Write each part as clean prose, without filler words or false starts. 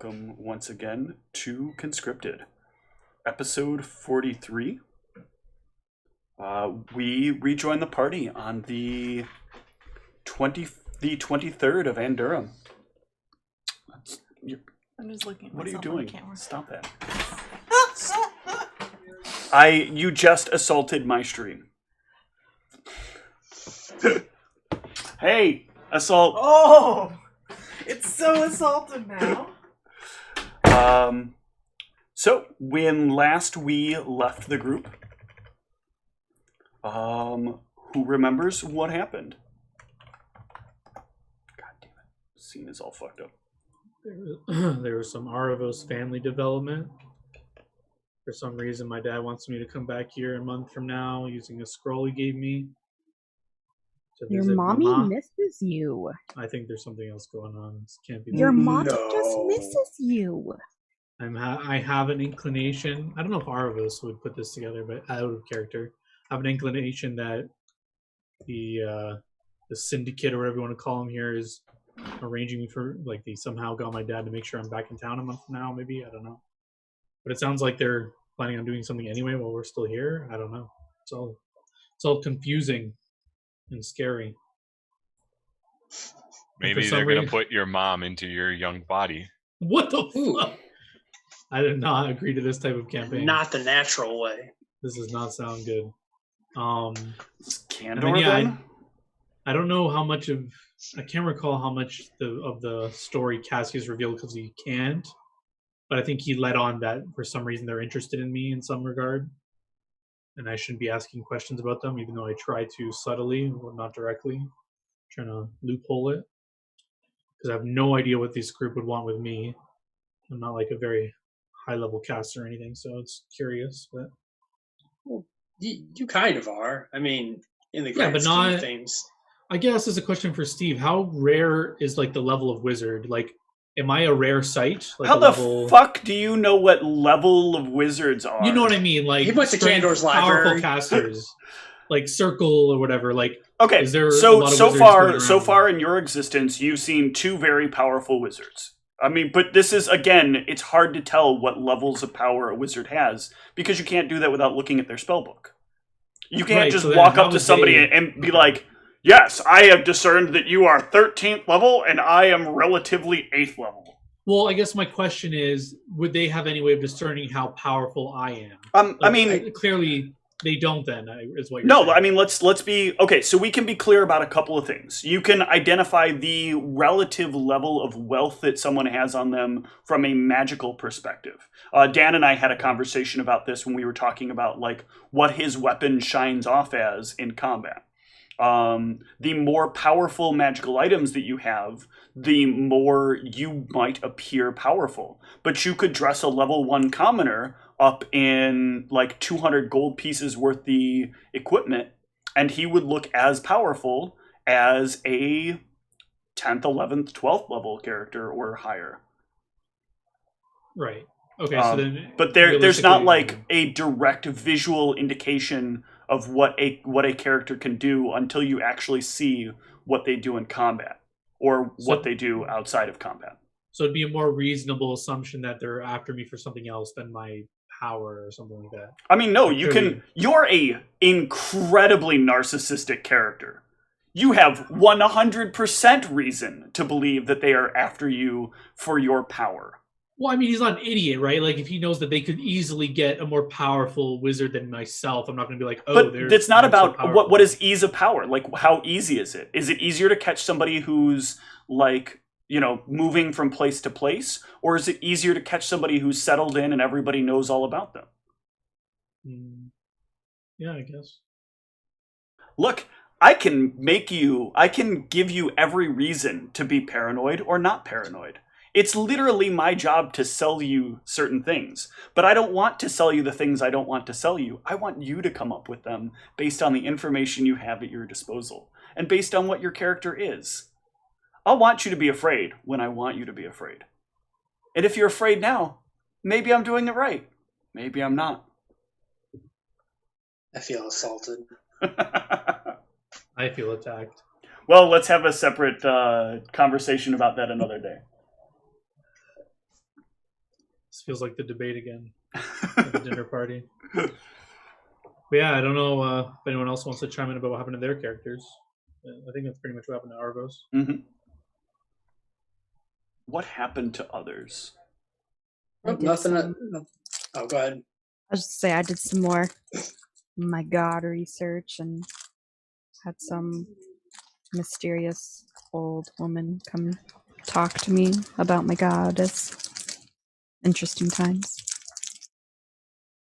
welcome once again to Conscripted, episode 43. We rejoin the party on the 23rd of Andurum. I'm just looking at What are you myself on doing? camera. Stop that. You just assaulted my stream. Hey, assault. Oh! It's so assaulted now. So when last we left the group, who remembers what happened? God damn it. The scene is all fucked up. There was some Aravos family development. For some reason, my dad wants me to come back here a month from now using a scroll he gave me. Your mommy misses you. I think there's something else going on. This can't be. Your mommy just misses you. I have an inclination. I don't know if Aravos would put this together, but out of character, I have an inclination that the syndicate or whatever you want to call him here is arranging me for, like, they somehow got my dad to make sure I'm back in town a month from now. Maybe, I don't know. But it sounds like they're planning on doing something anyway while we're still here. I don't know. It's all confusing and scary. Maybe they're going to put your mom into your young body. What the fuck? I did not agree to this type of campaign. Not the natural way. This does not sound good. Candor, then? I don't know how much of... I can't recall how much of the story Cassius revealed because he can't. But I think he let on that for some reason they're interested in me in some regard. And I shouldn't be asking questions about them, even though I try to subtly, or not directly, trying to loophole it. Because I have no idea what this group would want with me. I'm not like a very high-level caster or anything, so it's curious. But Well, you kind of are. I mean, in the grand but scheme not of things. I guess as a question for Steve, how rare is like the level of wizard? Like, am I a rare sight? Like How the fuck do you know what level of wizards are? You know what I mean? Like, He went to Candor's library. powerful casters, like Circle or whatever. Like, Okay, is there so a lot of wizards going so around? far in your existence, you've seen two very powerful wizards. I mean, but this is, again, it's hard to tell what levels of power a wizard has because you can't do that without looking at their spellbook. You can't Right, just so then walk how up to would somebody they- and be like, "Yes, I have discerned that you are 13th level and I am relatively 8th level." Well, I guess my question is, would they have any way of discerning how powerful I am? I mean, clearly they don't. Then is what you're no, saying. I mean, let's be okay. So we can be clear about a couple of things. You can identify the relative level of wealth that someone has on them from a magical perspective. Dan and I had a conversation about this when we were talking about like what his weapon shines off as in combat. The more powerful magical items that you have, the more you might appear powerful. But you could dress a level 1 commoner up in like 200 gold pieces worth the equipment, and he would look as powerful as a 10th, 11th, 12th level character or higher. Right. Okay. So then, but there's not realistically- like a direct visual indication of what a character can do until you actually see what they do in combat or what they do outside of combat. So it'd be a more reasonable assumption that they're after me for something else than my power or something like that. I mean, no, you're a incredibly narcissistic character. You have 100% reason to believe that they are after you for your power. Well, I mean, he's not an idiot, right? Like, if he knows that they could easily get a more powerful wizard than myself, I'm not going to be like, oh, but it's not they're so about powerful. what is ease of power. Like, how easy is it? Is it easier to catch somebody who's like, you know, moving from place to place, or is it easier to catch somebody who's settled in and everybody knows all about them? Yeah, I guess. Look, I can give you every reason to be paranoid or not paranoid. It's literally my job to sell you certain things, but I don't want to sell you the things I don't want to sell you. I want you to come up with them based on the information you have at your disposal and based on what your character is. I'll want you to be afraid when I want you to be afraid. And if you're afraid now, maybe I'm doing it right. Maybe I'm not. I feel assaulted. I feel attacked. Well, let's have a separate conversation about that another day. This feels like the debate again at the dinner party. But yeah, I don't know if anyone else wants to chime in about what happened to their characters. I think that's pretty much what happened to Argos. Mm-hmm. What happened to others? Nothing. Oh, go ahead. I was just say I did some more my god research and had some mysterious old woman come talk to me about my goddess. Interesting times.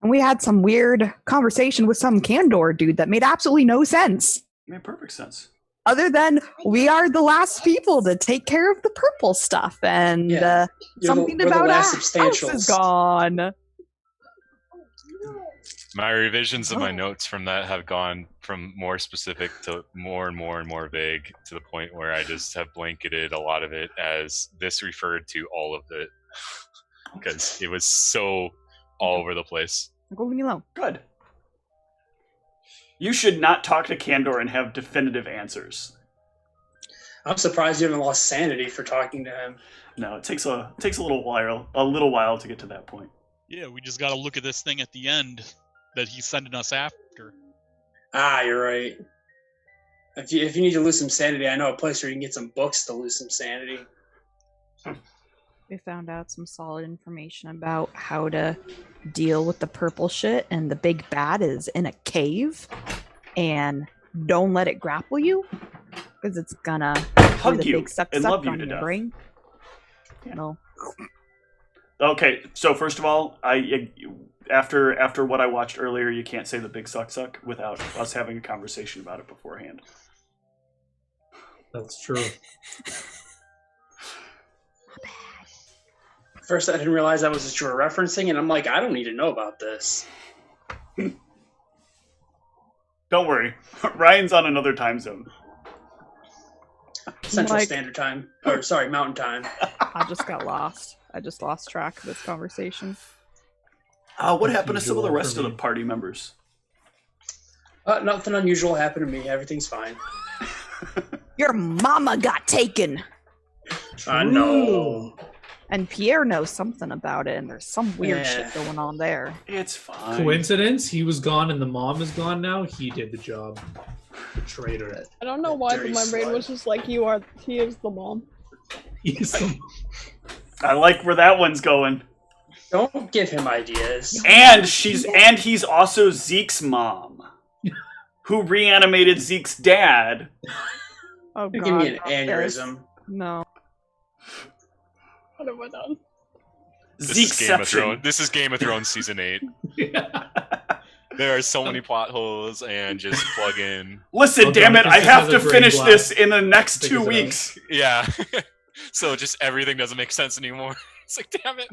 And we had some weird conversation with some Candor dude that made absolutely no sense. It made perfect sense. Other than we are the last people to take care of the purple stuff, and something we're about the our last house is gone. My revisions of my notes from that have gone from more specific to more and more and more vague, to the point where I just have blanketed a lot of it as this referred to all of it, because it was so all over the place. Go leave me alone. Good. You should not talk to Candor and have definitive answers. I'm surprised you haven't lost sanity for talking to him. No, it takes a little while to get to that point. Yeah, we just got to look at this thing at the end that he's sending us after. Ah, you're right. If you need to lose some sanity, I know a place where you can get some books to lose some sanity. We found out some solid information about how to deal with the purple shit, and the big bad is in a cave, and don't let it grapple you, because it's gonna hug the you big suck and suck love you on to your death. brain. No. Okay, so first of all, after what I watched earlier, you can't say the big suck without us having a conversation about it beforehand. That's true. First, I didn't realize that was what you were referencing, and I'm like, I don't need to know about this. Don't worry, Ryan's on another time zone. Central Standard Time. Or, sorry, Mountain Time. I just got lost. I just lost track of this conversation. What That's happened to some of the usual rest for of the me. party members? Nothing unusual happened to me. Everything's fine. Your mama got taken! I know. And Pierre knows something about it, and there's some weird shit going on there. It's fine. Coincidence? He was gone and the mom is gone now? He did the job. The traitor. I don't know why, but Dirty my brain was just like, he is the mom. He's the... I like where that one's going. Don't give him ideas. And he's also Zeke's mom, who reanimated Zeke's dad. Oh god. Give me an not this. aneurysm. No. What have I done? Zekeception. This is Game of Thrones season 8. There are so many plot holes, and just plug in. Listen, Oh, damn God, it! I this have has to a brain finish blast. this in the next Figures 2 it out. weeks. Yeah. So just everything doesn't make sense anymore. It's like, damn it.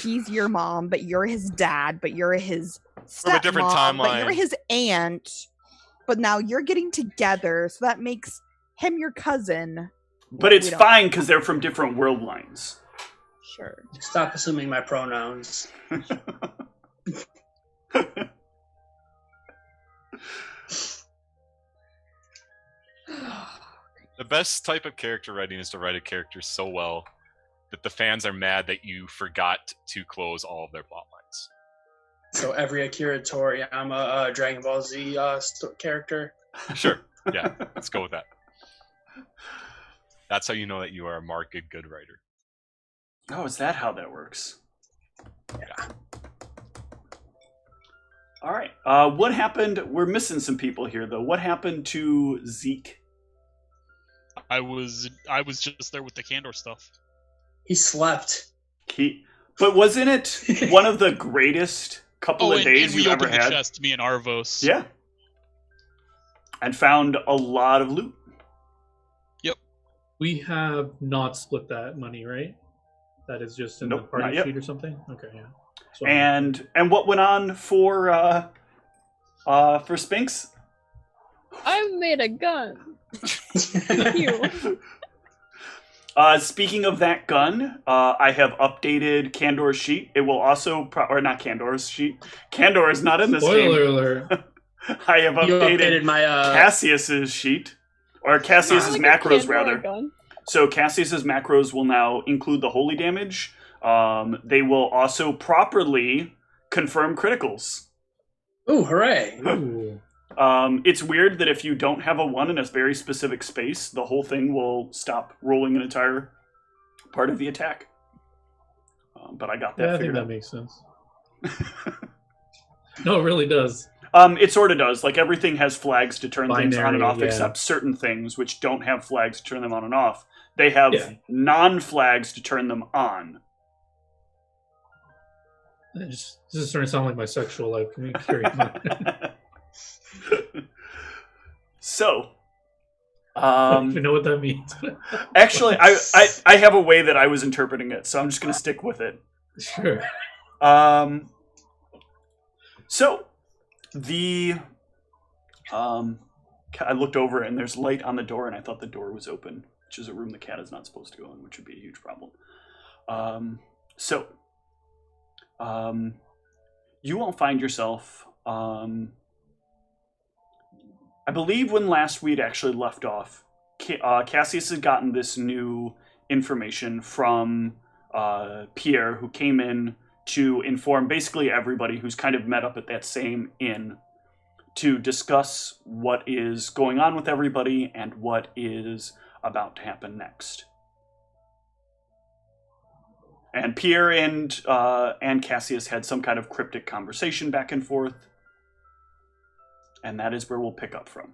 He's your mom, but you're his dad, but you're his From a different stepmom, but you're timeline. his aunt. But now you're getting together, so that makes him your cousin. But it's We don't- fine because they're from different world lines. Sure. Stop assuming my pronouns. The best type of character writing is to write a character so well that the fans are mad that you forgot to close all of their plot lines. So every Akira Toriyama Dragon Ball Z character. Sure. Yeah, let's go with that. That's how you know that you are a marked good writer. Oh, is that how that works? Yeah. All right. What happened? We're missing some people here, though. What happened to Zeke? I was just there with the Candor stuff. He slept. But wasn't it one of the greatest couple of days and we you've ever opened the had? chest, me and Arvos. Yeah. And found a lot of loot. We have not split that money, right? That is just in Nope, the party not yet. sheet or something? Okay, yeah. So And what went on for Spinks? I've made a gun. You. Speaking of that gun, I have updated Candor's sheet. It will also, or not Candor's sheet. Candor is not in this spoiler game. alert. I have You updated updated my Cassius's sheet, or Cassius's Like a macros Candor rather. gun. So Cassius's macros will now include the holy damage, They will also properly confirm criticals. Ooh, hooray! Ooh. It's weird that if you don't have a 1 in a very specific space, the whole thing will stop rolling an entire part of the attack. But I got that Yeah, I think figured that out. makes sense. No, it really does. It sort of does. Like, everything has flags to turn things on and Binary, off, yeah. except certain things which don't have flags to turn them on and off. They have Yeah. non-flags to turn them on. This is starting to sound like my sexual life. Can we carry on? So, I don't even know what that means. actually, I have a way that I was interpreting it, so I'm just going to stick with it. Sure. So, I looked over and there's light on the door, and I thought the door was open, which is a room the cat is not supposed to go in, which would be a huge problem. You all find yourself, I believe when last we'd actually left off, Cassius had gotten this new information from Pierre, who came in to inform basically everybody who's kind of met up at that same inn to discuss what is going on with everybody and what is about to happen next. And Pierre and Cassius had some kind of cryptic conversation back and forth, and that is where we'll pick up from.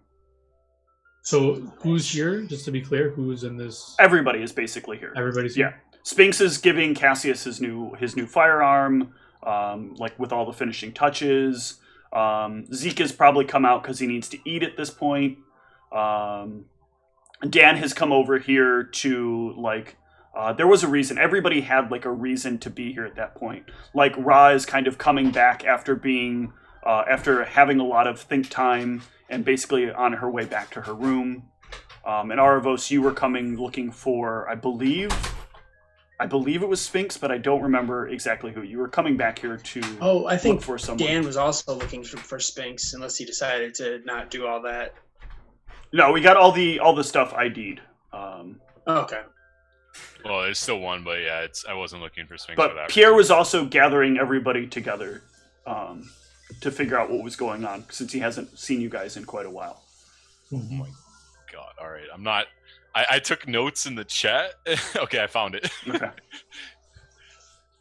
So who's here? Just to be clear, who's in this? Everybody is basically here. Everybody's here. Yeah. Spinks is giving Cassius his new firearm, like with all the finishing touches. Zeke has probably come out because he needs to eat at this point. Dan has come over here to, like, there was a reason. Everybody had, like, a reason to be here at that point. Like, Ra is kind of coming back after being, after having a lot of think time and basically on her way back to her room. And Aravos, you were coming looking for, I believe it was Sphinx, but I don't remember exactly who. You were coming back here to I think look for someone. Dan was also looking for Sphinx, unless he decided to not do all that. No, we got all the stuff ID'd. Okay. Well, there's still one, but yeah, I wasn't looking for Sphinx. But for that Pierre reason. was also gathering everybody together to figure out what was going on, since he hasn't seen you guys in quite a while. Mhm. God, all right. I'm not. I took notes in the chat. Okay, I found it. Okay.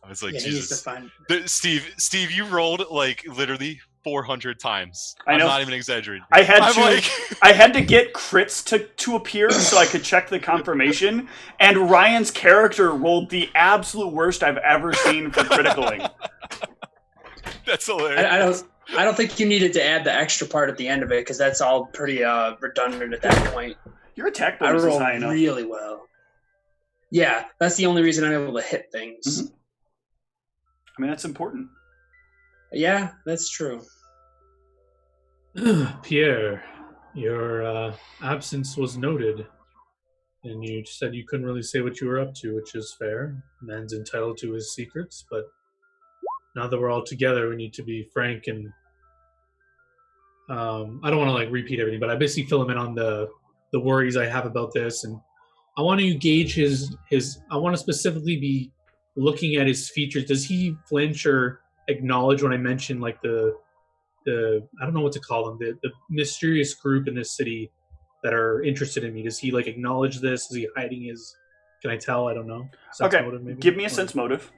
I was like, Yeah, he needs to Jesus. find. Steve, you rolled like literally 400 times. I know. I'm not even exaggerating. I had I'm to like, I had to get crits to appear so I could check the confirmation, and Ryan's character rolled the absolute worst I've ever seen for criticaling. that's hilarious. I don't think you needed to add the extra part at the end of it, because that's all pretty redundant at that point. Your attack I bonus is rolled high enough. really well. Yeah, that's the only reason I'm able to hit things. Mhm. I mean, that's important. Yeah, that's true. Pierre, your absence was noted, and you said you couldn't really say what you were up to, which is fair. Man's entitled to his secrets, but now that we're all together, we need to be frank and I don't want to like repeat everything, but I basically fill him in on the worries I have about this, and I want to gauge his. I want to specifically be looking at his features. Does he flinch or acknowledge when I mention like the I don't know what to call them, the mysterious group in this city that are interested in me? Does he like acknowledge this? Is he hiding his? Can I tell? I don't know. Sense Okay, motive, maybe? give me a Or- sense motive.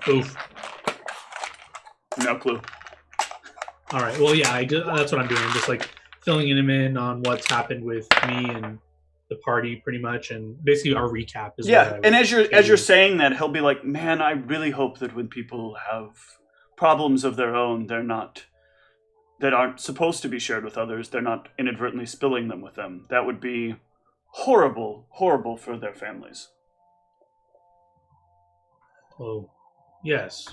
Oof. No clue. All right. Well, yeah, that's what I'm doing. I'm just like filling him in on what's happened with me and the party, pretty much, and basically our recap is. Yeah, what and I as you're saying that, he'll be like, "Man, I really hope that when people have problems of their own, that aren't supposed to be shared with others, they're not inadvertently spilling them with them. That would be horrible, horrible for their families." Oh, yes.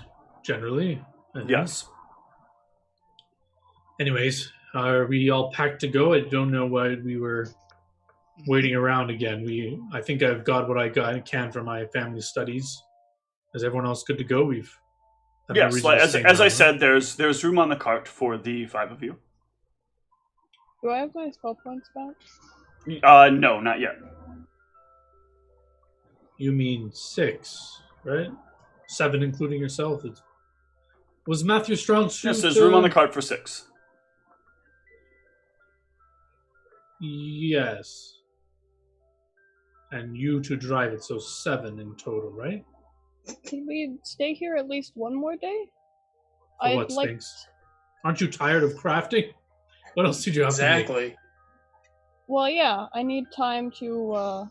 Generally. Yes. Anyways, are we all packed to go? I don't know why we were waiting around again. I think I've got what I can from my family studies. Is everyone else good to go? We've have no Yes, reason like, to as stay I around. said, there's room on the cart for the 5 of you. Do I have my spell points back? No, not yet. You mean 6, right? 7 including yourself. Was Matthew Strong suit? Yes, there's room on the cart for 6. Yes. And you to drive it, so 7 in total, right? Can we stay here at least one more day? For what, Sphinx? Aren't you tired of crafting? What else did you have to make? Exactly. Well, yeah, I need time to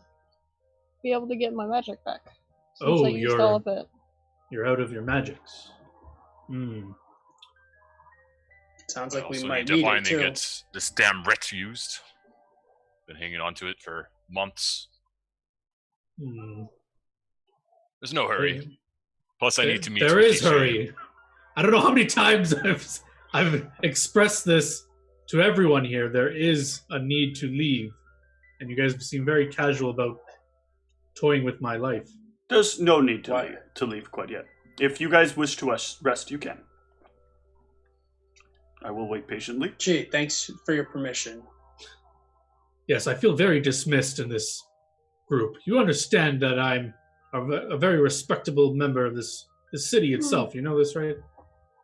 be able to get my magic back. Since Oh, I used all of it. You're out of your magics. Hmm. Sounds I like we also might need to need it finally too. get this damn writ used. Been hanging on to it for months. Hmm. There's no hurry. Plus, I need to meet. There with is Keisha. hurry. I don't know how many times I've expressed this to everyone here. There is a need to leave, and you guys seem very casual about toying with my life. There's no need to leave quite yet. If you guys wish to rest, you can. I will wait patiently. Gee, thanks for your permission. Yes, I feel very dismissed in this group. You understand that I'm a very respectable member of this city itself. You know this, right?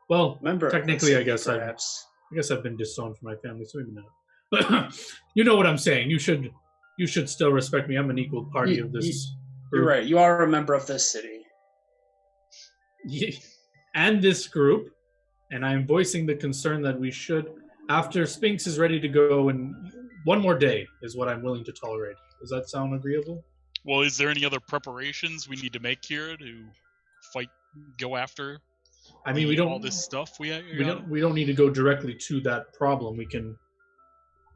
Well, Member, technically, I guess perhaps. I've been disowned from my family, so maybe not. But you know what I'm saying. You should still respect me. I'm an equal party of this group. You're right. You are a member of this city. And this group, and I'm voicing the concern that we should, after Sphinx is ready to go, and one more day is what I'm willing to tolerate. Does that sound agreeable? Well, is there any other preparations we need to make here to go after? I mean, we don't all this stuff. We don't need to go directly to that problem. We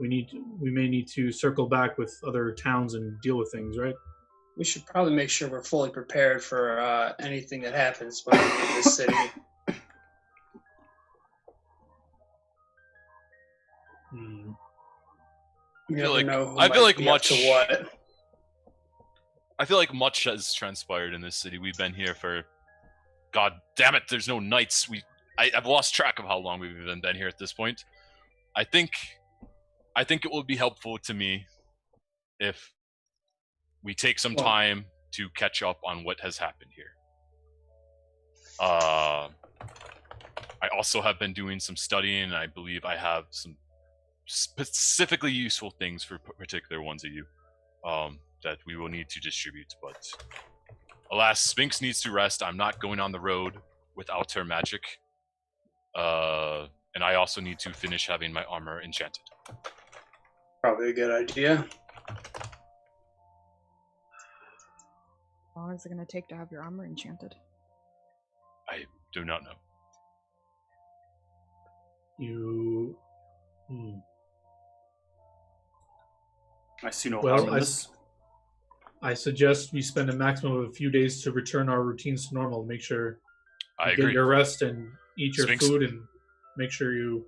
may need to circle back with other towns and deal with things, right? We should probably make sure we're fully prepared for anything that happens when we leave this city. I feel like much has transpired in this city. We've been here for, God damn it, there's no nights. I've lost track of how long we've even been here at this point. I think it will be helpful to me if we take some time to catch up on what has happened here. I also have been doing some studying, and I believe I have some specifically useful things for particular ones of you that we will need to distribute. But alas, Sphinx needs to rest. I'm not going on the road without her magic. And I also need to finish having my armor enchanted. Probably a good idea. How long is it going to take to have your armor enchanted? I do not know. I see no harm in this. I suggest we spend a maximum of a few days to return our routines to normal. Make sure I you agree. get your rest and eat your Sphinx. food, and make sure you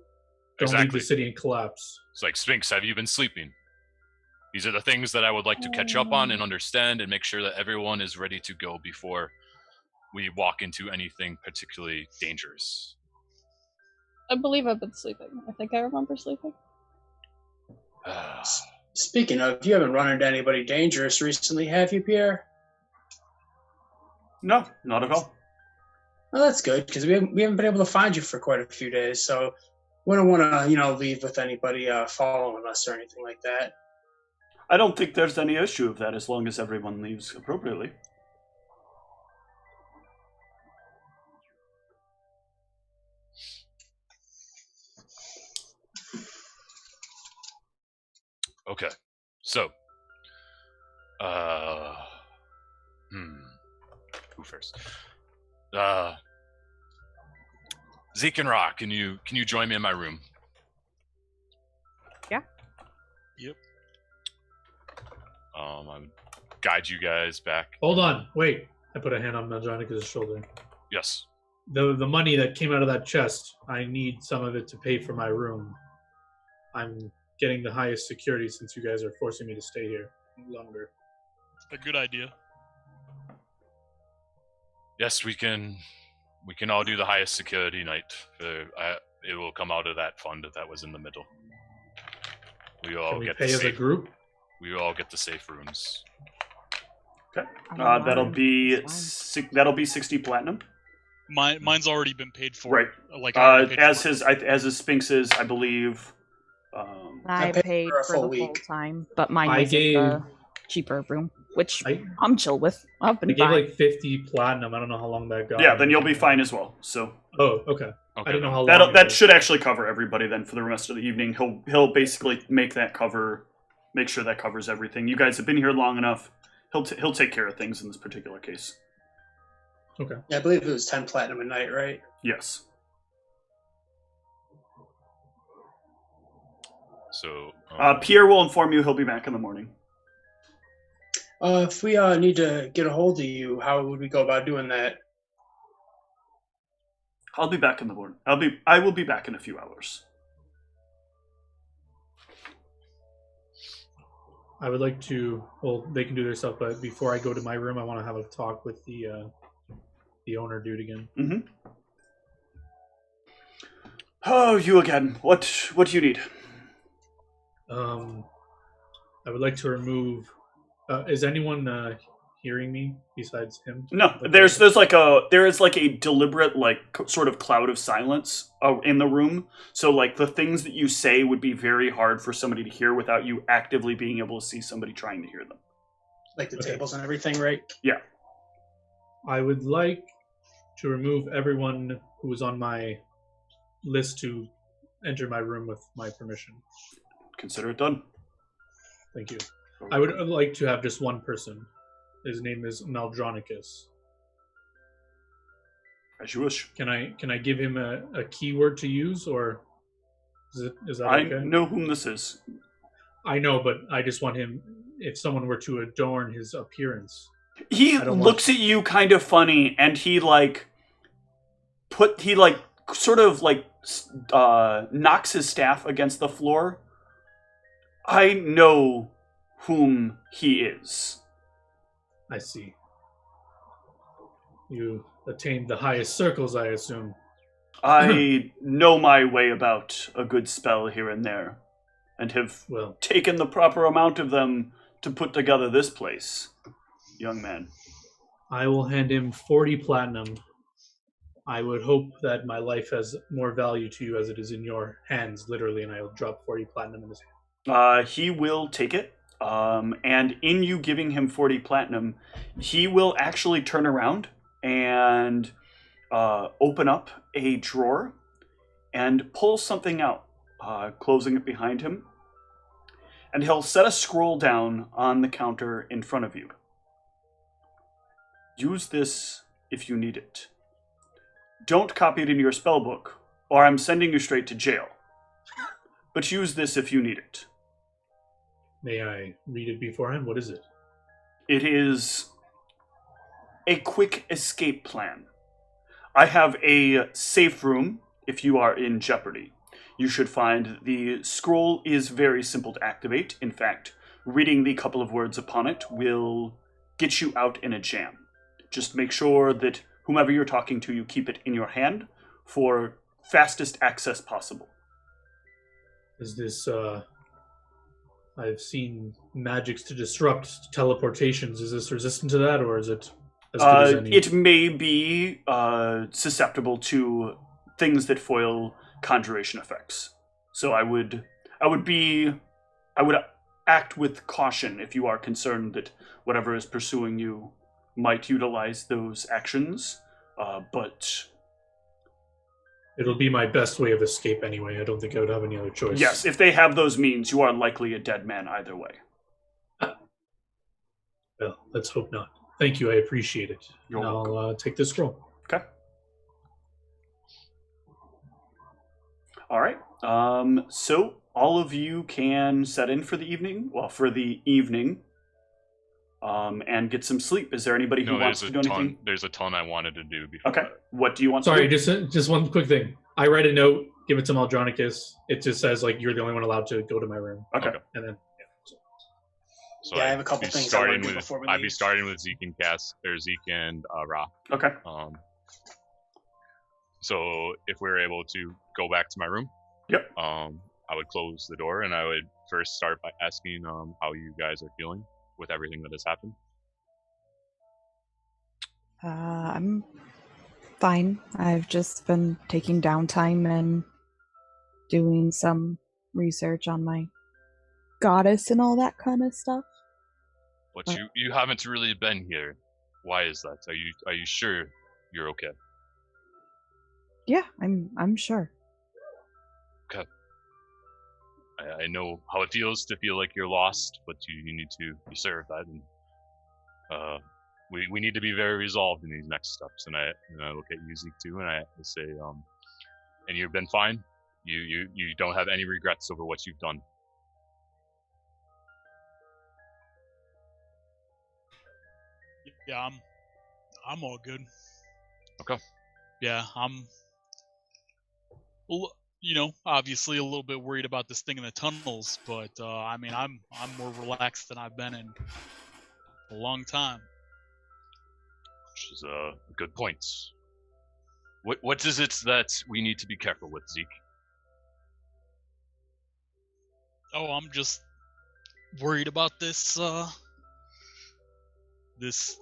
don't leave the city and collapse. It's like, Sphinx, have you been sleeping? These are the things that I would like to catch up on and understand and make sure that everyone is ready to go before we walk into anything particularly dangerous. I believe I've been sleeping. I think I remember sleeping. Speaking of, you haven't run into anybody dangerous recently, have you, Pierre? No, not at all. Well, that's good, because we haven't been able to find you for quite a few days, so we don't want to, leave with anybody following us or anything like that. I don't think there's any issue of that as long as everyone leaves appropriately. Okay, so, who first? Zeke and Rock, can you join me in my room? Yeah. Yep. I would guide you guys back. Hold on, wait. I put a hand on Majonica's shoulder. Yes. The money that came out of that chest, I need some of it to pay for my room. I'm getting the highest security since you guys are forcing me to stay here longer. A good idea. Yes, we can all do the highest security night. It will come out of that fund that was in the middle. We all Can we get pay the as a safe, group? We all get the safe rooms. Okay. I don't That'll mind. be It's fine. that'll be 60 platinum. Mine's already been paid for. Right. Like I already paid As for his Sphinx's, I believe. I paid paid for a for full the week. full time, but mine I was in gave- the cheaper room, which I I'm chill with. I've been I gave fine. like 50 platinum. I don't know how long that got. Yeah, then you'll be fine as well. So Oh, okay. I Okay. didn't know how long. that it was. should actually cover everybody then for the rest of the evening. He'll basically make sure that covers everything. You guys have been here long enough. He'll take care of things in this particular case. Okay. Yeah, I believe it was 10 platinum a night, right? Yes. So Pierre will inform you he'll be back in the morning. If we need to get a hold of you, how would we go about doing that? I'll be back in the morning. I will be back in a few hours. I would like to. Well, they can do their stuff, but before I go to my room, I want to have a talk with the owner dude again. Mm-hmm. Oh, you again. What do you need? I would like to remove. Is anyone hearing me besides him? No, Okay. there is like a deliberate sort of cloud of silence in the room. So like the things that you say would be very hard for somebody to hear without you actively being able to see somebody trying to hear them. Like the Okay. tables and everything, right? I would like to remove everyone who was on my list to enter my room with my permission. Consider it done. Thank you. I would like to have just one person. His name is Maldronicus. As you wish. Can I give him a keyword to use, or is that I okay? know whom this is. I know, but I just want him. If someone were to adorn his appearance, He I don't looks at you kind of funny, and he knocks his staff against the floor. I know whom he is. I see. You attained the highest circles, I assume. I know my way about a good spell here and there, and have Well, taken the proper amount of them to put together this place, young man. I will hand him 40 platinum. I would hope that my life has more value to you as it is in your hands, literally, and I will drop 40 platinum in his hand. He will take it, and in you giving him 40 platinum, he will actually turn around and open up a drawer and pull something out, closing it behind him. And he'll set a scroll down on the counter in front of you. Use this if you need it. Don't copy it into your spellbook, or I'm sending you straight to jail. But use this if you need it. May I read it beforehand? What is it? It is a quick escape plan. I have a safe room if you are in jeopardy. You should find the scroll is very simple to activate. In fact, reading the couple of words upon it will get you out in a jam. Just make sure that whomever you're talking to, you keep it in your hand for fastest access possible. Is this, I've seen magics to disrupt teleportations. Is this resistant to that, or is it as good as any? It may be susceptible to things that foil conjuration effects. So I would act with caution if you are concerned that whatever is pursuing you might utilize those actions. But It'll be my best way of escape anyway. I don't think I would have any other choice. yes, if they have those means, you are likely a dead man either way. Well, let's hope not. Thank you. I appreciate it. You're And welcome. I'll take this scroll. Okay. All right. So all of you can set in for the evening. Well, for the evening. And get some sleep. Is there anybody who No, wants to do anything? there's a ton I wanted to do before. Okay. What do you want Sorry, to do? just one quick thing. I write a note, give it to Maldronicus. It just says like you're the only one allowed to go to my room. Okay. And then So Yeah, I have a couple things I wanna starting do with, before we I'd be leave. starting with Zeke and Zeke and Ra. Okay. So if we're able to go back to my room, Yep. I would close the door and I would first start by asking how you guys are feeling with everything that has happened. I'm fine. I've just been taking downtime and doing some research on my goddess and all that kind of stuff. But you haven't really been here. Why is that? Are you sure you're okay? Yeah, I'm sure. Okay. I know how it feels to feel like you're lost, but you need to serve that, and we need to be very resolved in these next steps. And I look at you, Zeke, too, and I say, and you've been fine. You don't have any regrets over what you've done. Yeah, I'm all good. Okay. Yeah, I'm, obviously a little bit worried about this thing in the tunnels, but I mean, I'm more relaxed than I've been in a long time. Which is a good point. What is it that we need to be careful with, Zeke? Oh, I'm just worried about this. These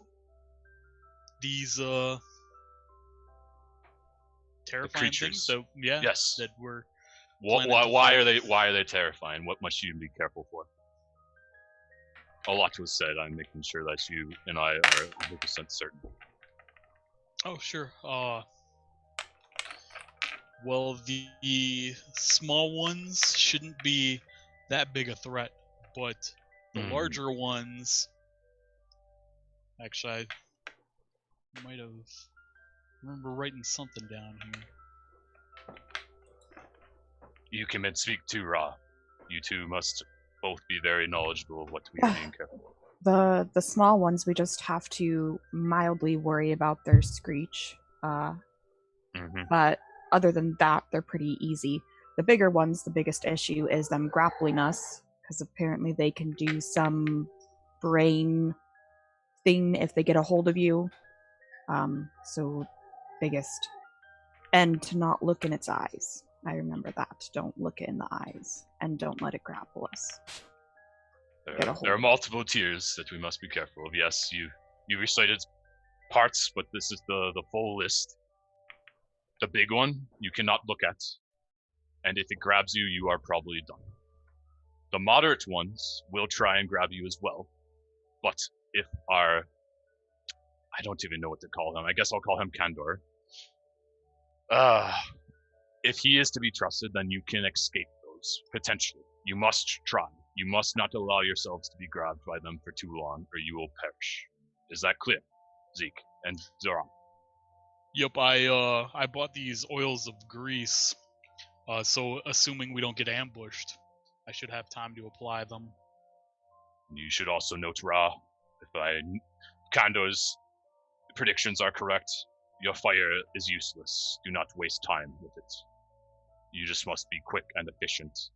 terrifying things. creatures. So yeah, Yes. that we're. Why are they terrifying? What must you be careful for? A lot was said. I'm making sure that you and I are 100% certain. Oh sure. Well, the small ones shouldn't be that big a threat, but the larger ones. Actually, I might have remember writing something down here. You can speak too, Ra. You two must both be very knowledgeable of what we are being careful of. The small ones, we just have to mildly worry about their screech. But other than that, they're pretty easy. The bigger ones, the biggest issue is them grappling us, because apparently they can do some brain thing if they get a hold of you. So biggest. And to not look in its eyes. I remember that. Don't look it in the eyes. And don't let it grapple us. There are multiple tiers that we must be careful of. Yes, you recited parts, but this is the full list. The big one you cannot look at, and if it grabs you, you are probably done. The moderate ones will try and grab you as well, but if I don't even know what to call him. I guess I'll call him Kandor. If he is to be trusted, then you can escape those, potentially. You must try. You must not allow yourselves to be grabbed by them for too long, or you will perish. Is that clear, Zeke and Zoran? Yep, I bought these oils of grease, so assuming we don't get ambushed, I should have time to apply them. You should also note, Ra, if Kandor's predictions are correct, your fire is useless. Do not waste time with it. You just must be quick and efficient.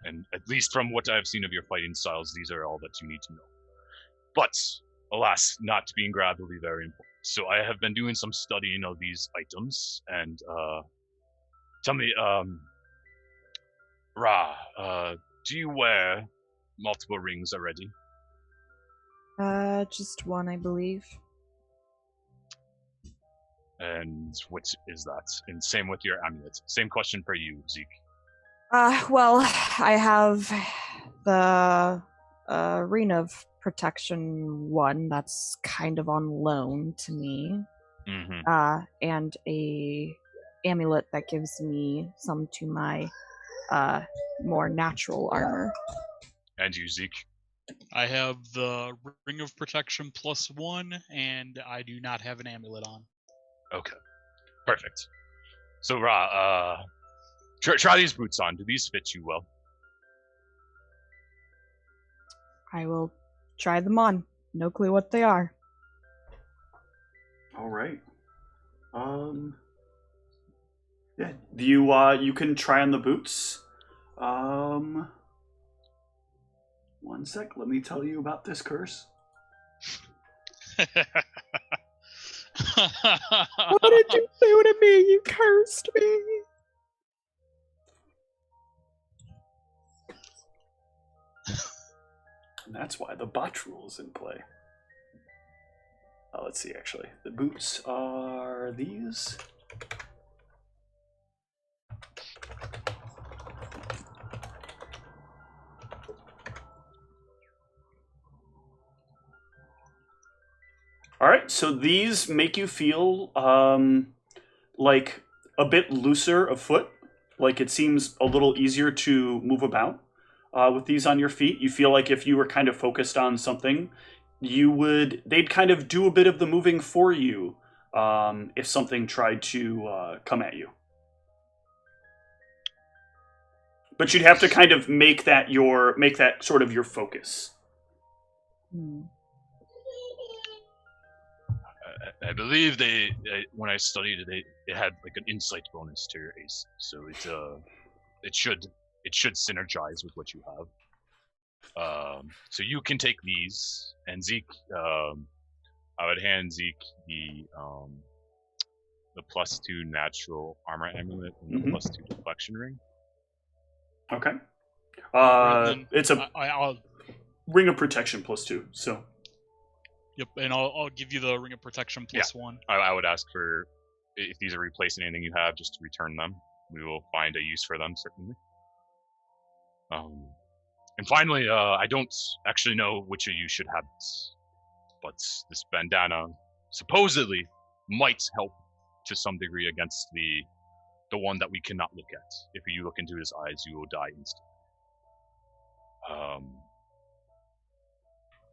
And at least from what I've seen of your fighting styles, these are all that you need to know. But, alas, not being grabbed will be very important. So I have been doing some studying of these items, and tell me, Ra, do you wear multiple rings already? Just one, I believe. And what is that? And same with your amulet. Same question for you, Zeke. Well, I have the Ring of Protection one that's kind of on loan to me. And a amulet that gives me some to my more natural armor. And you, Zeke? I have the Ring of Protection +1, and I do not have an amulet on. Okay, perfect. So, Ra, try these boots on. Do these fit you well? I will try them on. No clue what they are. All right. Yeah. You can try on the boots. One sec. Let me tell you about this curse. What did you do to me? You cursed me. And that's why the botch rule is in play. Let's see, actually. The boots are these. All right, so these make you feel like a bit looser of foot. Like it seems a little easier to move about with these on your feet. You feel like if you were kind of focused on something, they'd kind of do a bit of the moving for you if something tried to come at you. But you'd have to kind of make that sort of your focus. I believe when I studied it, it had like an insight bonus to your AC, so it should synergize with what you have. So you can take these, and Zeke, I would hand Zeke the +2 natural armor amulet and the +2 deflection ring. Okay. Then It's a I'll ring of protection +2. So. Yep, and I'll give you the ring of protection +1. I would ask for, if these are replacing anything you have, just to return them. We will find a use for them, certainly. And finally, I don't actually know which of you should have this, but this bandana supposedly might help to some degree against the one that we cannot look at. If you look into his eyes, you will die instantly.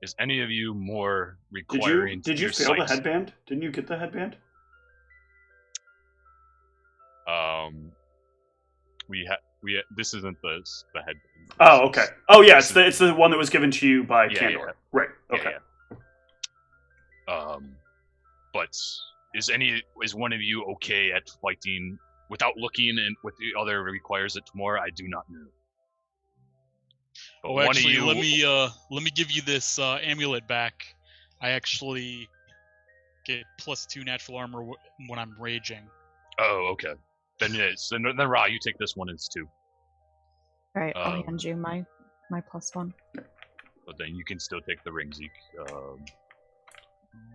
Is any of you more requiring? Did you fail the headband? Didn't you get the headband? This isn't the headband. Oh, okay. Oh, yeah, it's the one that was given to you by Candor. Yeah. Right. Okay. Yeah. But is one of you okay at fighting without looking, and with the other requires it more? I do not know. But Oh, actually, let me give you this amulet back. I actually get +2 natural armor when I'm raging. Oh, okay. Then yes. Then Ra, you take this one as 2. All right, I'll hand you my +1. But then you can still take the ring, Zeke.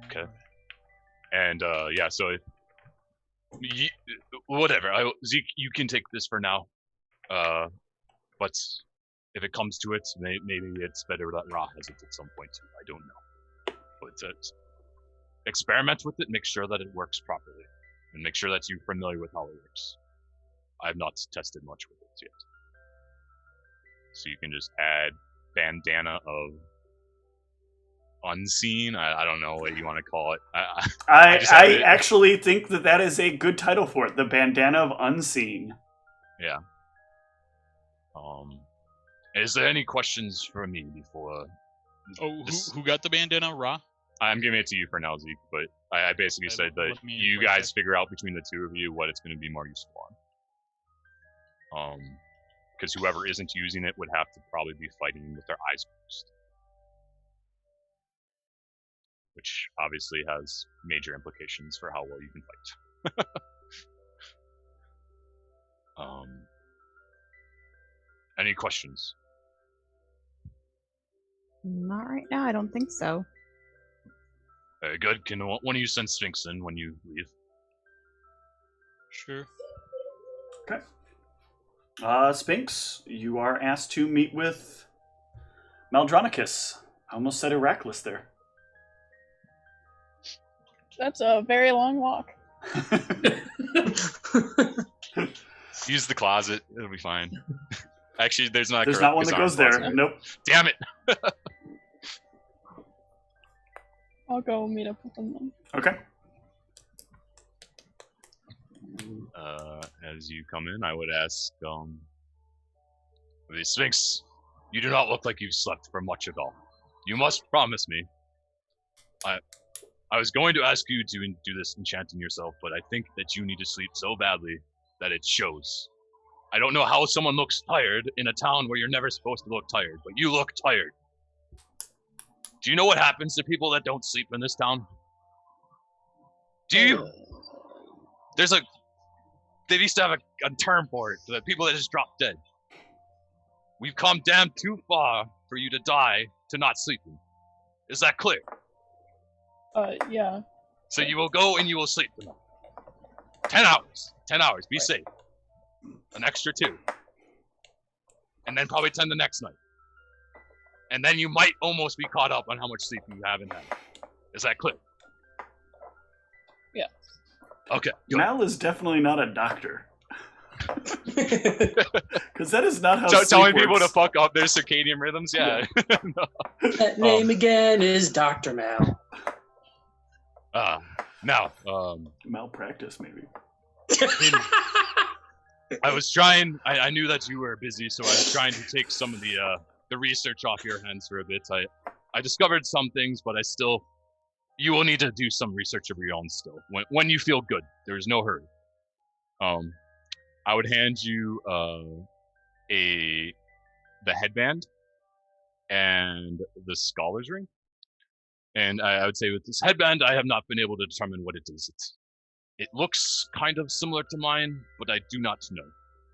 Okay. And yeah, so whatever. Zeke, you can take this for now. But if it comes to it, maybe it's better that Ra has it at some point too. I don't know. But experiment with it, make sure that it works properly, and make sure that you're familiar with how it works. I've not tested much with it yet. So you can just add bandana of unseen. I don't know what you want to call it. I actually think that is a good title for it. The bandana of unseen. Yeah. Is there any questions for me before? Who got the bandana? Ra? I'm giving it to you for now, Zeke. But I basically said that you guys figure out between the two of you what it's going to be more useful on. Because whoever isn't using it would have to probably be fighting with their eyes closed, which obviously has major implications for how well you can fight. Any questions? Not right now. I don't think so. Very good. Can one of you send Sphinx in when you leave? Sure. Okay. Sphinx, you are asked to meet with Maldronicus. I almost said Heracles there. That's a very long walk. Use the closet. It'll be fine. Actually, there's not one that goes there. Nope. Damn it. I'll go meet up with them then. Okay. As you come in, I would ask, the Sphinx, you do not look like you've slept for much at all. You must promise me. I was going to ask you to do this enchanting yourself, but I think that you need to sleep so badly that it shows. I don't know how someone looks tired in a town where you're never supposed to look tired, but you look tired. Do you know what happens to people that don't sleep in this town? Do you? They used to have a term for it, the people that just drop dead. We've come damn too far for you to die to not sleeping. Is that clear? Yeah. So you will go and you will sleep tonight. 10 hours. 10 hours. Be safe. An extra 2. And then probably 10 the next night. And then you might almost be caught up on how much sleep you haven't had. Is that clear? Yeah. Okay. Good. Mal is definitely not a doctor. Because that is not how So sleep telling works. people to fuck up their circadian rhythms? Yeah. No. That name again is Dr. Mal. Now, Malpractice, maybe. I was trying. I knew that you were busy, so I was trying to take some of the research off your hands for a bit. I discovered some things, but you will need to do some research of your own still. When you feel good, there's no hurry. I would hand you the headband and the scholar's ring, and I would say with this headband, I have not been able to determine what it is. It looks kind of similar to mine, but I do not know.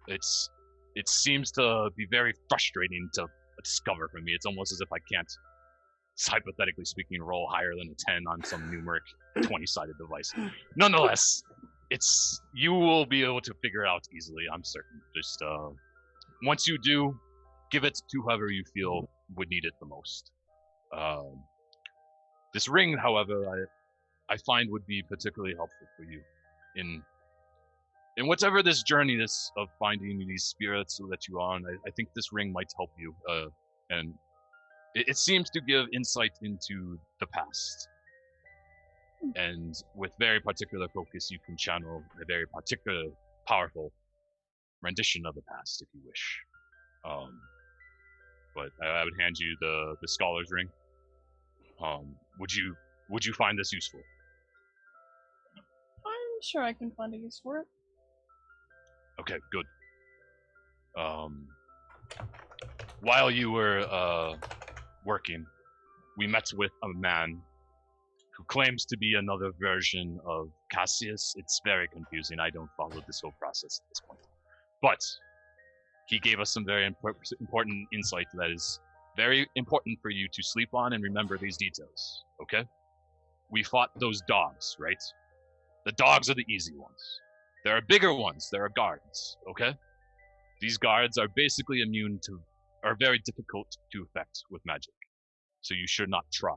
It seems to be very frustrating to discover for me. It's almost as if I can't, hypothetically speaking, roll higher than a 10 on some numeric 20-sided device. Nonetheless, you will be able to figure it out easily, I'm certain. Just once you do, give it to whoever you feel would need it the most. This ring, however, I find would be particularly helpful for you in whatever this journey is of finding these spirits that you are on. I think this ring might help you, and it seems to give insight into the past. And with very particular focus, you can channel a very particular, powerful rendition of the past, if you wish. But I would hand you the scholar's ring. Would you find this useful? I'm sure I can find a use for it. Okay, good. While you were working, we met with a man who claims to be another version of Cassius. It's very confusing. I don't follow this whole process at this point. But he gave us some very important insight that is very important for you to sleep on and remember these details, okay? We fought those dogs, right? The dogs are the easy ones. There are bigger ones. There are guards, okay? These guards are basically are very difficult to affect with magic. So you should not try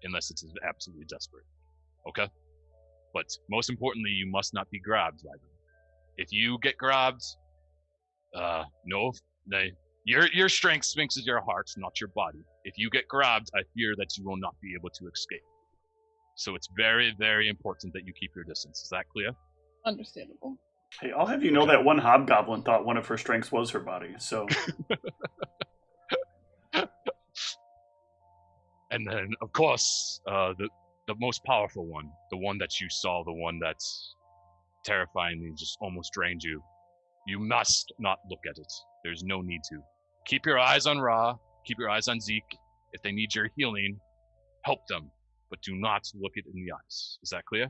unless it is absolutely desperate, okay? But most importantly, you must not be grabbed by them. If you get grabbed, your strength sphinxes your heart, not your body. If you get grabbed, I fear that you will not be able to escape. So it's very, very important that you keep your distance. Is that clear? Understandable. Hey, I'll have you know that one hobgoblin thought one of her strengths was her body, so... And then, of course, the most powerful one, the one that you saw, the one that's terrifyingly just almost drained you, you must not look at it. There's no need to. Keep your eyes on Ra, keep your eyes on Zeke. If they need your healing, help them, but do not look it in the eyes. Is that clear?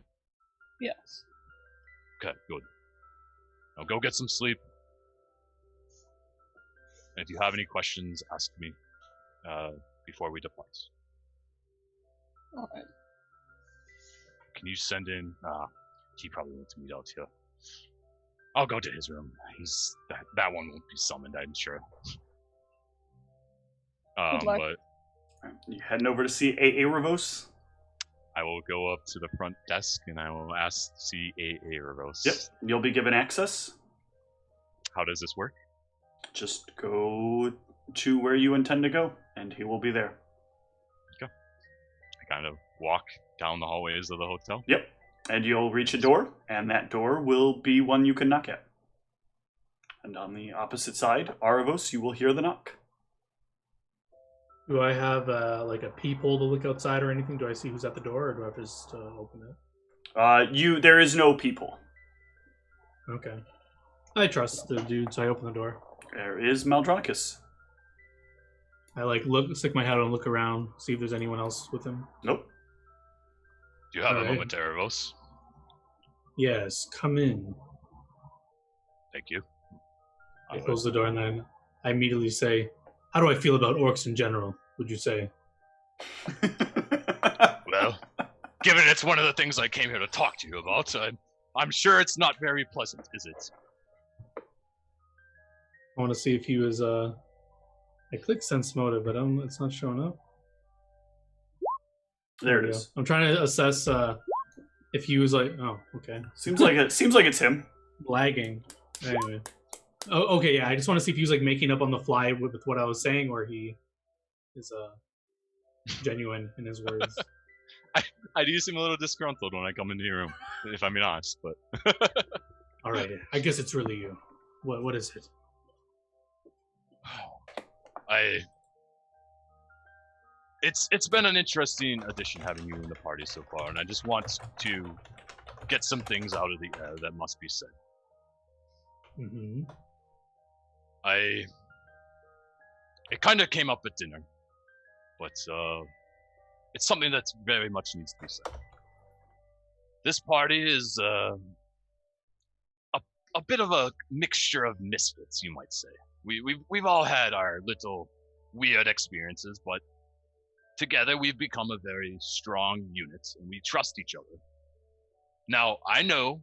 Yes. Okay, good. Now go get some sleep. And if you have any questions, ask me before we depart. Alright. Can you send in? He probably wants to meet out here. I'll go to his room. That one won't be summoned, I'm sure. Good luck. But You heading over to see A.A. Revos? I will go up to the front desk and I will ask to see A.A. Revos. Yep, you'll be given access. How does this work? Just go to where you intend to go, and he will be there. I kind of walk down the hallways of the hotel. Yep, and you'll reach a door, and that door will be one you can knock at. And on the opposite side, Aravos, you will hear the knock. Do I have like a peephole to look outside or anything? Do I see who's at the door, or do I have to just open it? There is no people. Okay. I trust the dude, so I open the door. There is Maldronicus. I stick my head out and look around, see if there's anyone else with him. Nope. Do you have a Alright. moment, Revos? Yes, come in. Thank you. I close the door and then I immediately say, "How do I feel about orcs in general, would you say?" Well, given it's one of the things I came here to talk to you about, I'm sure it's not very pleasant, is it? I want to see if he was. I clicked sense motive, but it's not showing up. There it we go. is. I'm trying to assess if he was like. Oh, okay. Seems like it's him. Lagging. Anyway. Oh, okay. Yeah, I just want to see if he was like making up on the fly with what I was saying, or he is genuine in his words. I do seem a little disgruntled when I come into your room, if I'm being honest. But all right, I guess it's really you. What is it? It's been an interesting addition having you in the party so far, and I just want to get some things out of the air that must be said. Mm-hmm. It kind of came up at dinner, but it's something that very much needs to be said. This party is a bit of a mixture of misfits, you might say. We've all had our little weird experiences, but together we've become a very strong unit, and we trust each other. Now, I know,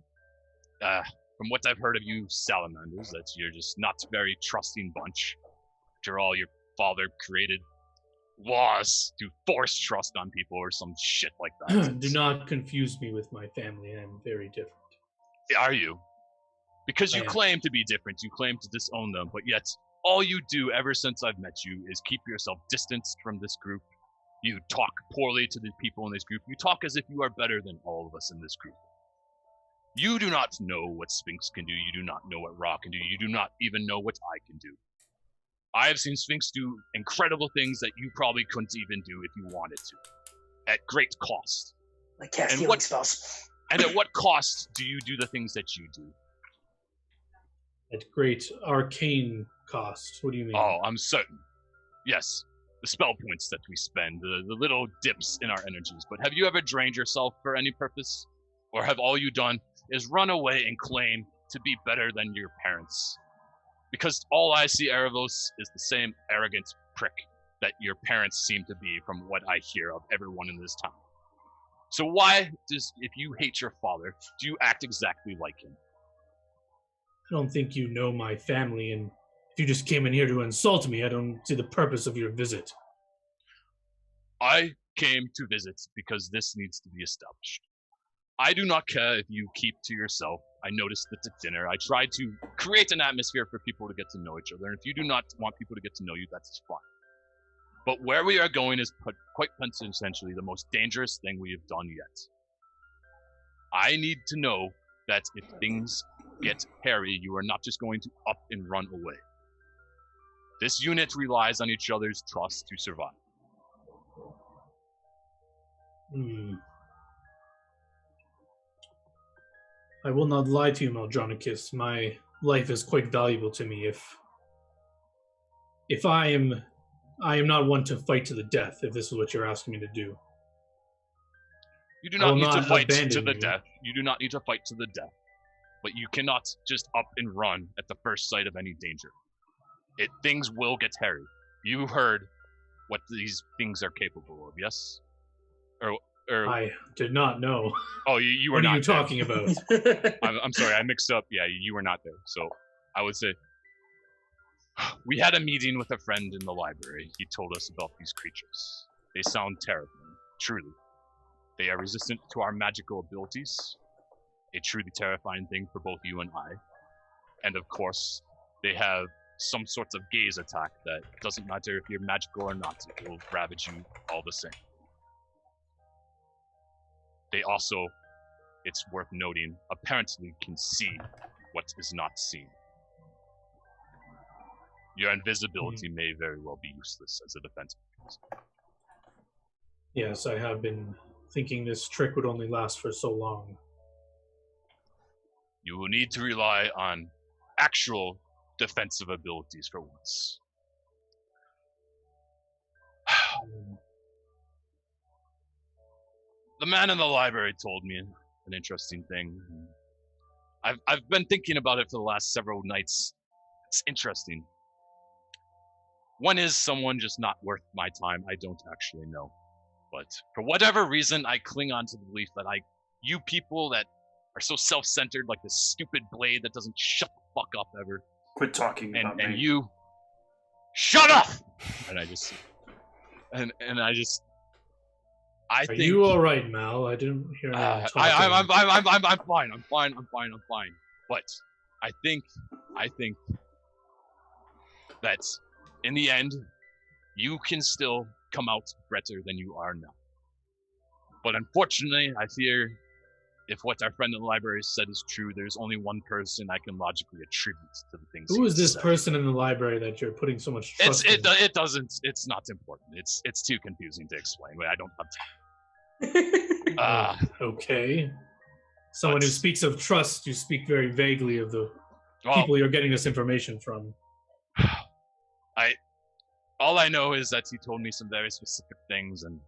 from what I've heard of you salamanders, that you're just not a very trusting bunch. After all, your father created laws to force trust on people or some shit like that. Do not confuse me with my family. I'm very different. Are you? Because you claim to be different, you claim to disown them, but yet all you do ever since I've met you is keep yourself distanced from this group. You talk poorly to the people in this group. You talk as if you are better than all of us in this group. You do not know what Sphinx can do. You do not know what Ra can do. You do not even know what I can do. I have seen Sphinx do incredible things that you probably couldn't even do if you wanted to, at great cost. Like cast healing spells. And at what cost do you do the things that you do? At great arcane cost. What do you mean? Oh, I'm certain. Yes, the spell points that we spend, the little dips in our energies. But have you ever drained yourself for any purpose? Or have all you done is run away and claim to be better than your parents? Because all I see Erebos is the same arrogant prick that your parents seem to be from what I hear of everyone in this town. So why does, if you hate your father, do you act exactly like him? I don't think you know my family, and if you just came in here to insult me, I don't see the purpose of your visit. I came to visit because this needs to be established. I do not care if you keep to yourself. I noticed that at dinner, I tried to create an atmosphere for people to get to know each other, and if you do not want people to get to know you, that's fine. But where we are going is quite potentially the most dangerous thing we have done yet. I need to know that if things get hairy, you are not just going to up and run away. This unit relies on each other's trust to survive. I will not lie to you, Maldronicus. My life is quite valuable to me. If I am not one to fight to the death, if this is what you're asking me to do. You do not need to fight to the death. You do not need to fight to the death. But you cannot just up and run at the first sight of any danger. Things will get hairy. You heard what these things are capable of, yes? Or I did not know. Oh, you were what not are you there. talking about? I'm sorry, I mixed up. Yeah, you were not there. So I would say, we had a meeting with a friend in the library. He told us about these creatures. They sound terrifying, truly. They are resistant to our magical abilities. A truly terrifying thing for both you and I. And of course, they have some sorts of gaze attack that doesn't matter if you're magical or not, it will ravage you all the same. They also, it's worth noting, apparently can see what is not seen. Your invisibility may very well be useless as a defense mechanism. Yes, I have been thinking this trick would only last for so long. You will need to rely on actual defensive abilities for once. The man in the library told me an interesting thing. I've been thinking about it for the last several nights. It's interesting. When is someone just not worth my time? I don't actually know. But for whatever reason, I cling on to the belief that you people that are so self-centered, like this stupid blade that doesn't shut the fuck up ever. Quit talking about me. And you, shut up! And I just, I think. Are you all right, Mal? I didn't hear anyone talking. I'm fine. But I think that in the end, you can still come out better than you are now. But unfortunately, I fear if what our friend in the library said is true, there's only one person I can logically attribute to the things. Who is this person in the library that you're putting so much trust in? It's not important. It's too confusing to explain. I don't have time. Okay. Someone who speaks of trust, you speak very vaguely of the people you're getting this information from. All I know is that he told me some very specific things, and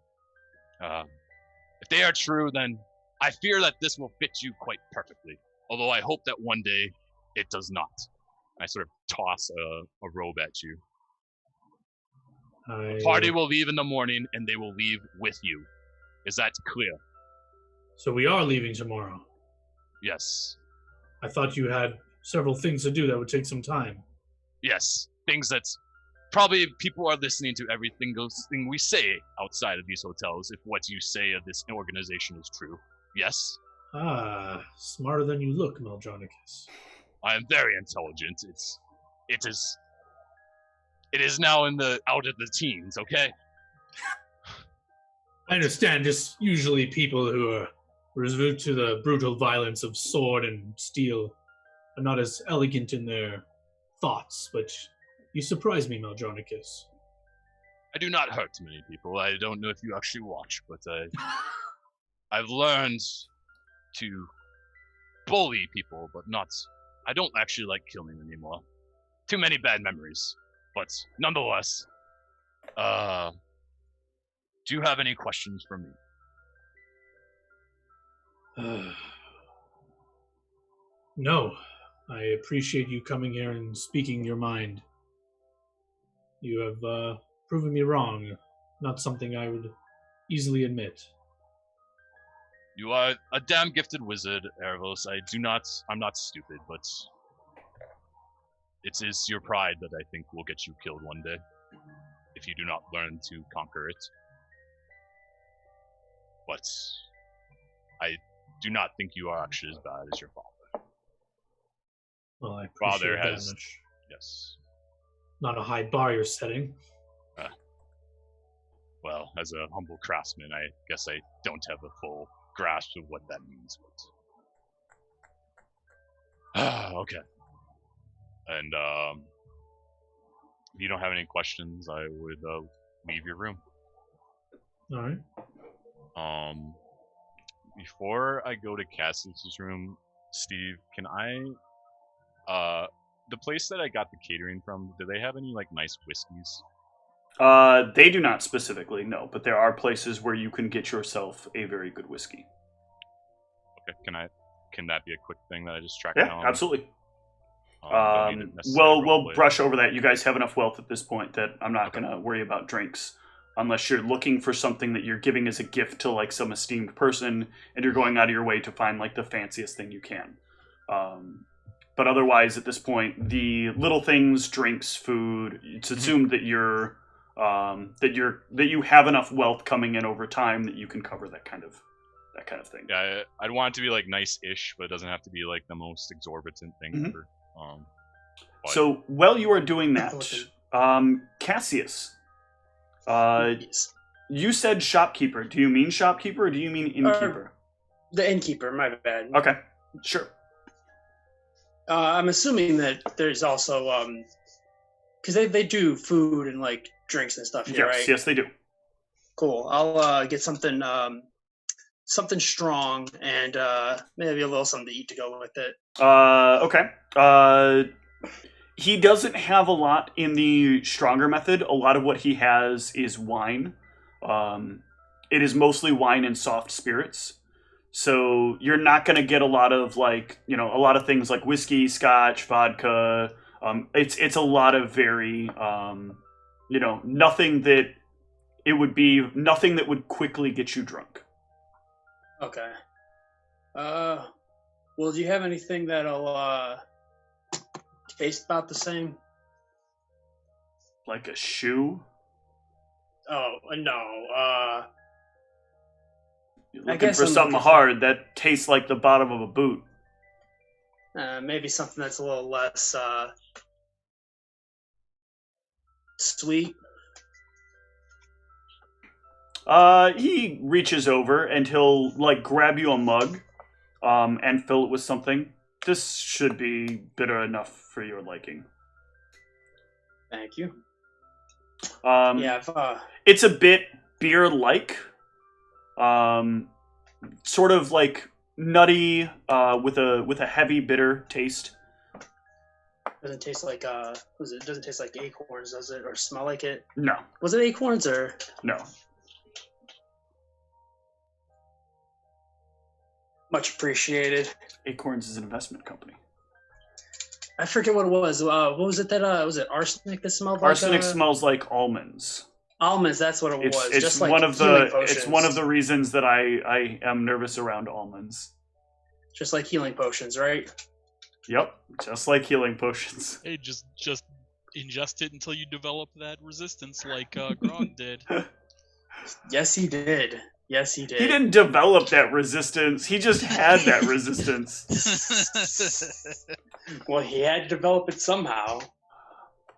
if they are true, then I fear that this will fit you quite perfectly. Although I hope that one day it does not. I sort of toss a robe at you. The party will leave in the morning, and they will leave with you. Is that clear? So we are leaving tomorrow. Yes. I thought you had several things to do that would take some time. Yes, things that probably people are listening to everything thing we say outside of these hotels if what you say of this organization is true. Yes? Smarter than you look, Meldronicus. I am very intelligent. It is now out of the teens, okay? I understand, just usually people who are resolute to the brutal violence of sword and steel are not as elegant in their thoughts, but you surprise me, Meldronicus. I do not hurt many people. I don't know if you actually watch, but I've learned to bully people, but not... I don't actually like killing anymore. Too many bad memories. But nonetheless, do you have any questions for me? No. I appreciate you coming here and speaking your mind. You have proven me wrong. Not something I would easily admit. You are a damn gifted wizard, Erebos. I'm not stupid, but it is your pride that I think will get you killed one day, if you do not learn to conquer it. But I do not think you are actually as bad as your father. Well, I appreciate Father that has, much. yes. Not a high bar you're setting. Well, as a humble craftsman, I guess I don't have a full grasp of what that means, but okay. And if you don't have any questions, I would leave your room. All right. Before I go to Cassius's room, Steve, can I the place that I got the catering from, do they have any like nice whiskeys? They do not specifically, no, but there are places where you can get yourself a very good whiskey. Okay, can that be a quick thing that I just track down? Yeah, absolutely. We'll brush over that. You guys have enough wealth at this point that I'm not going to worry about drinks. Unless you're looking for something that you're giving as a gift to like some esteemed person and you're going out of your way to find like the fanciest thing you can. But otherwise, at this point, the little things, drinks, food, it's assumed that you're that you have enough wealth coming in over time that you can cover that kind of thing. Yeah, I'd want it to be like nice-ish, but it doesn't have to be like the most exorbitant thing ever. So while you are doing that, Cassius, Yes. you said shopkeeper. Do you mean shopkeeper or do you mean innkeeper? The innkeeper, my bad. Okay, sure. I'm assuming that there's also because they do food and like drinks and stuff here, right? Yes, they do. Cool. I'll get something strong and maybe a little something to eat to go with it. Okay. He doesn't have a lot in the stronger method. A lot of what he has is wine. It is mostly wine and soft spirits. So you're not going to get a lot of like, a lot of things like whiskey, scotch, vodka. It's a lot of very, nothing that it would be nothing that would quickly get you drunk. Okay. Well, do you have anything that'll taste about the same? Like a shoe? Oh no. You're I looking guess for I'm something looking for- hard that tastes like the bottom of a boot. Maybe something that's a little less sweet. He reaches over and he'll like grab you a mug, and fill it with something. This should be bitter enough for your liking. Thank you. Yeah, I've it's a bit beer-like, sort of like nutty, with a heavy bitter taste. doesn't taste like it doesn't taste like acorns, does it? Or smell like it? No, Was it acorns or no. much appreciated? Acorns is an investment company. I forget what it was. What was it that was it arsenic that smelled like? Arsenic smells like almonds. Almonds, that's what it was. It's Just like one of healing the it's one of the reasons that I am nervous around almonds. Just like healing potions, right? Yep, just like healing potions. Hey, just ingest it until you develop that resistance, like Grog did. Yes, he did. Yes, he did. He didn't develop that resistance. He just had that resistance. Well, he had to develop it somehow.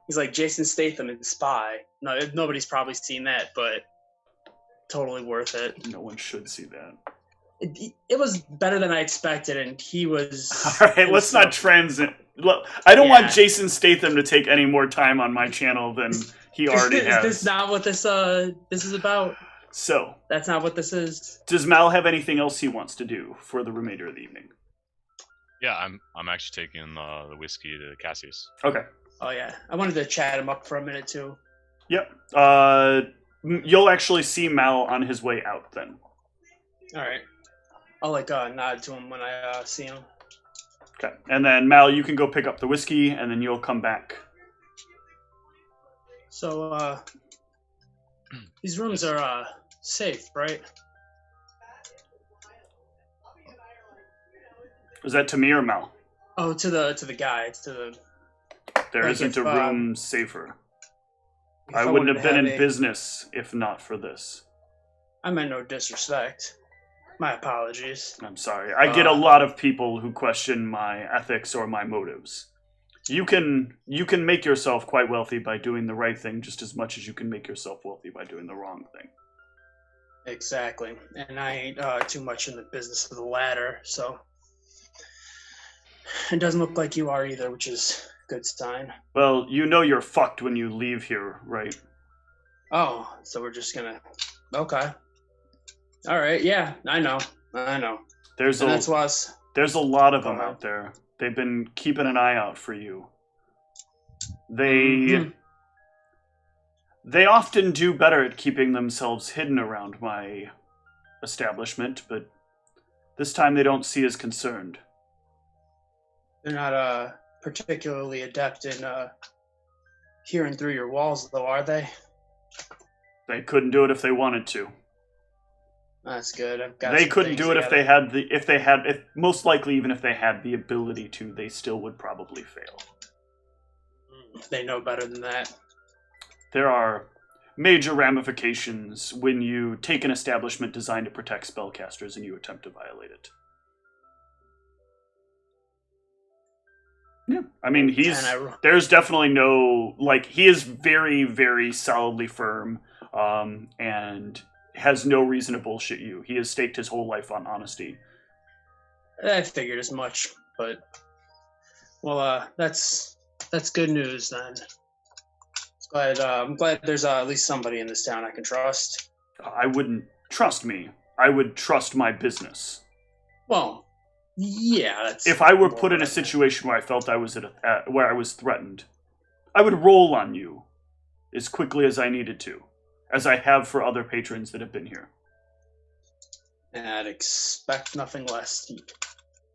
He's like Jason Statham in Spy. No, nobody's probably seen that, but totally worth it. No one should see that. It was better than I expected, and he was... All right, let's not transit. Look, I don't Yeah. want Jason Statham to take any more time on my channel than he already Is has. this not what this is about? So, That's not what this is? does Mal have anything else he wants to do for the remainder of the evening? Yeah, I'm actually taking the whiskey to Cassius. Okay. Oh, yeah. I wanted to chat him up for a minute, too. Yep. You'll actually see Mal on his way out then. All right. I'll, nod to him when I see him. Okay. And then, Mal, you can go pick up the whiskey, and then you'll come back. So, these rooms are, safe, right? Is that to me or Mal? Oh, to the guy. To the... There Like isn't if, a room safer. if I wouldn't wanted have to been in a- business if not for this. I meant no disrespect. My apologies. I'm sorry. I get a lot of people who question my ethics or my motives. You can make yourself quite wealthy by doing the right thing just as much as you can make yourself wealthy by doing the wrong thing. Exactly. And I ain't too much in the business of the latter, so it doesn't look like you are either, which is a good sign. Well, you know you're fucked when you leave here, right? Oh, so we're just gonna... Okay. All right, yeah, I know. There's And that's us. there's a lot of them Go ahead. out there. They've been keeping an eye out for you. Mhm. They often do better at keeping themselves hidden around my establishment, but this time they don't see as concerned. They're not particularly adept in hearing through your walls, though, are they? They couldn't do it if they wanted to. That's good. I've got They some couldn't things do it I gotta- if most likely even if they had the ability to, they still would probably fail. They know better than that. There are major ramifications when you take an establishment designed to protect spellcasters and you attempt to violate it. Yeah, I mean, there's definitely no, he is very, very solidly firm, and has no reason to bullshit you. He has staked his whole life on honesty. I figured as much, but well, that's good news then. I'm glad there's at least somebody in this town I can trust. I wouldn't trust me. I would trust my business. Well, yeah. That's If I were more put in a what I meant. situation where I felt I was where I was threatened, I would roll on you as quickly as I needed to, as I have for other patrons that have been here. I'd expect nothing less.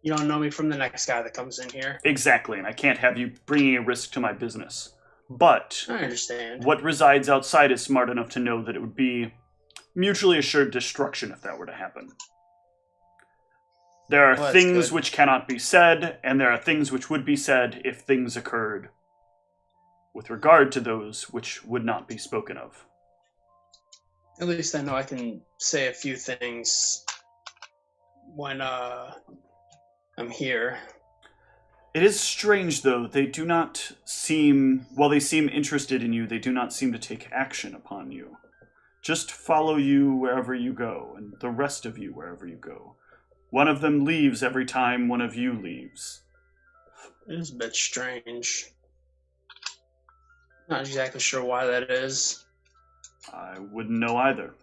You don't know me from the next guy that comes in here. Exactly, and I can't have you bringing a risk to my business. But I understand. what resides outside is smart enough to know that it would be mutually assured destruction if that were to happen. There are Well, that's things good. which cannot be said, and there are things which would be said if things occurred with regard to those which would not be spoken of. At least I know I can say a few things when I'm here. It is strange, though. They do not seem, while they seem interested in you, they do not seem to take action upon you. Just follow you wherever you go, and the rest of you wherever you go. One of them leaves every time one of you leaves. It is a bit strange. Not exactly sure why that is. I wouldn't know either.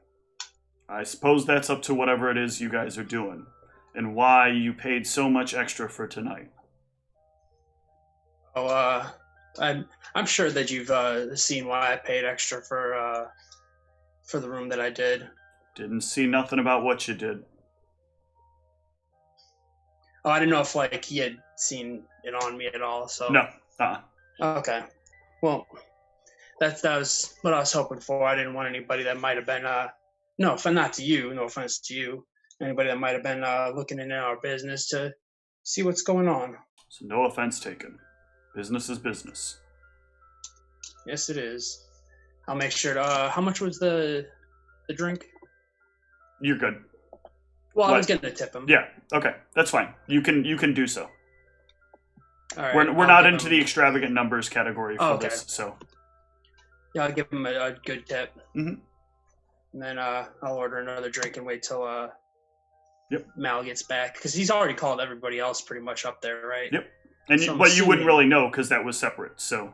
I suppose that's up to whatever it is you guys are doing, and why you paid so much extra for tonight. Oh, I'm sure that you've seen why I paid extra for the room that I did. Didn't see nothing about what you did. Oh, I didn't know if like he had seen it on me at all. So No. Okay. Well, that was what I was hoping for. I didn't want anybody that might have been no offense to you, anybody that might have been looking in our business to see what's going on. So no offense taken. Business is business. Yes, it is. I'll make sure to. How much was the drink? You're good. Well, I What? was going to tip him. Yeah. Okay. That's fine. You can do so. All right. We're I'll not give into him- the extravagant numbers category for okay. this. So. Yeah, I'll give him a good tip. Mhm. And then I'll order another drink and wait till Yep. Mal gets back, because he's already called everybody else pretty much up there, right? Yep. And So I'm but you wouldn't assuming- really know because that was separate. So.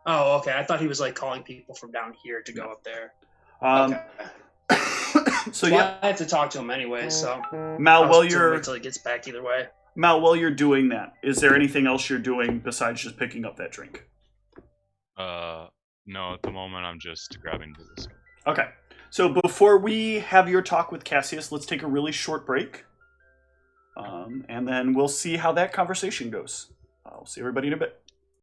Oh, okay. I thought he was like calling people from down here to go up there. Okay. So Well, yeah, I have to talk to him anyway, so Mal, I'll while still you're wait till he gets back either way. doing that, is there anything else you're doing besides just picking up that drink? No, at the moment I'm just grabbing the whiskey. Okay. So before we have your talk with Cassius, let's take a really short break. And then we'll see how that conversation goes. I'll see everybody in a bit.